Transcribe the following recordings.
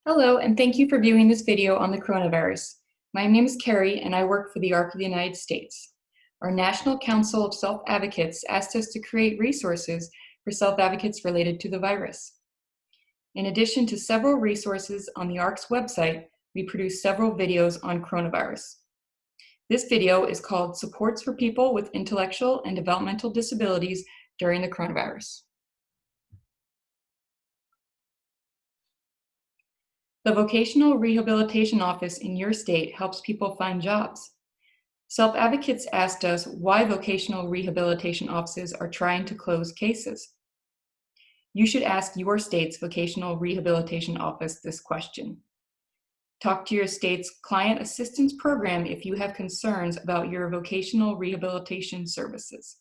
Hello, and thank you for viewing this video on the coronavirus. My name is Carrie, and I work for the ARC of the United States. Our National Council of Self-Advocates asked us to create resources for self-advocates related to the virus. In addition to several resources on the ARC's website, we produced several videos on coronavirus. This video is called Supports for People with Intellectual and Developmental Disabilities During the Coronavirus. The Vocational Rehabilitation Office in your state helps people find jobs. Self-advocates asked us why vocational rehabilitation offices are trying to close cases. You should ask your state's vocational rehabilitation office this question. Talk to your state's client assistance program if you have concerns about your vocational rehabilitation services.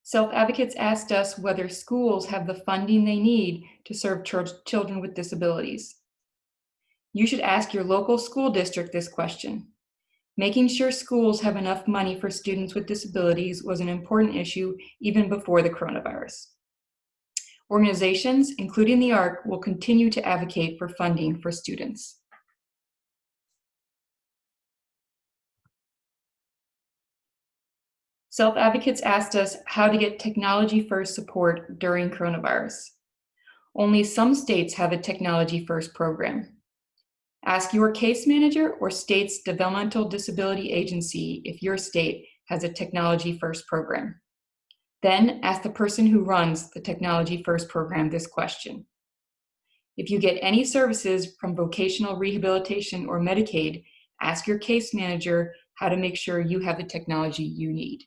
Self-advocates asked us whether schools have the funding they need to serve children with disabilities. You should ask your local school district this question. Making sure schools have enough money for students with disabilities was an important issue even before the coronavirus. Organizations, including the ARC, will continue to advocate for funding for students. Self-advocates asked us how to get technology-first support during coronavirus. Only some states have a technology-first program. Ask your case manager or state's developmental disability agency if your state has a technology-first program. Then ask the person who runs the technology-first program this question. If you get any services from vocational rehabilitation or Medicaid, ask your case manager how to make sure you have the technology you need.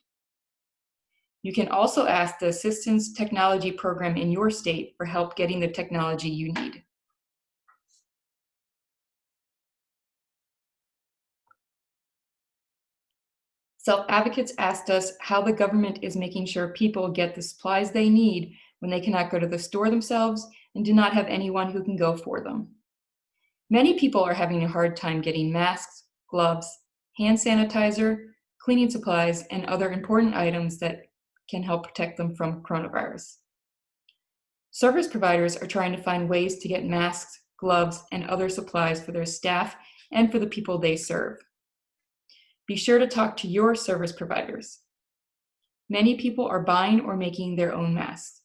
You can also ask the assistance technology program in your state for help getting the technology you need. Self-advocates asked us how the government is making sure people get the supplies they need when they cannot go to the store themselves and do not have anyone who can go for them. Many people are having a hard time getting masks, gloves, hand sanitizer, cleaning supplies, and other important items that can help protect them from coronavirus. Service providers are trying to find ways to get masks, gloves, and other supplies for their staff and for the people they serve. Be sure to talk to your service providers. Many people are buying or making their own masks.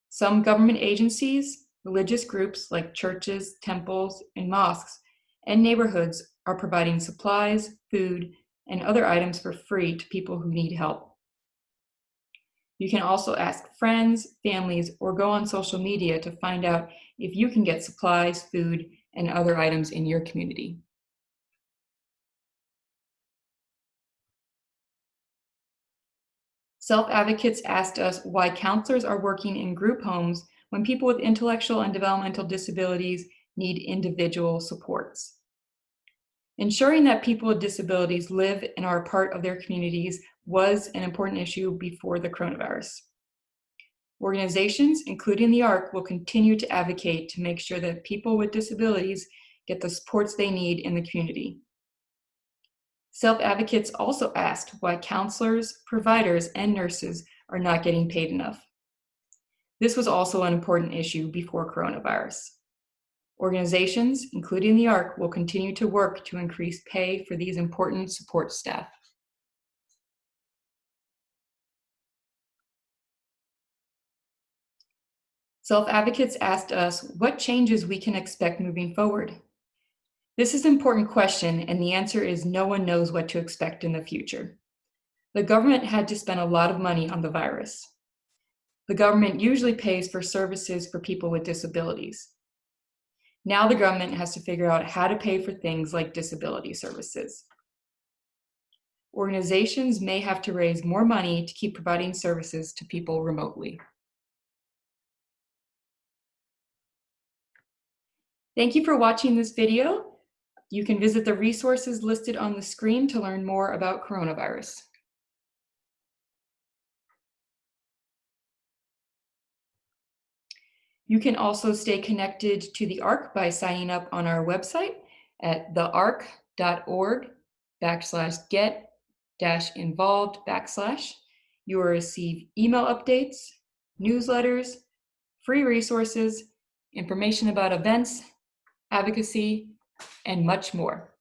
Some government agencies, religious groups like churches, temples, and mosques, and neighborhoods are providing supplies, food, and other items for free to people who need help. You can also ask friends, families, or go on social media to find out if you can get supplies, food, and other items in your community. Self-advocates asked us why counselors are working in group homes when people with intellectual and developmental disabilities need individual supports. Ensuring that people with disabilities live and are a part of their communities was an important issue before the coronavirus. Organizations, including the ARC, will continue to advocate to make sure that people with disabilities get the supports they need in the community. Self-advocates also asked why counselors, providers, and nurses are not getting paid enough. This was also an important issue before coronavirus. Organizations, including the ARC, will continue to work to increase pay for these important support staff. Self-advocates asked us what changes we can expect moving forward. This is an important question, and the answer is no one knows what to expect in the future. The government had to spend a lot of money on the virus. The government usually pays for services for people with disabilities. Now the government has to figure out how to pay for things like disability services. Organizations may have to raise more money to keep providing services to people remotely. Thank you for watching this video. You can visit the resources listed on the screen to learn more about coronavirus. You can also stay connected to the ARC by signing up on our website at thearc.org/get-involved/. You will receive email updates, newsletters, free resources, information about events, advocacy, and much more.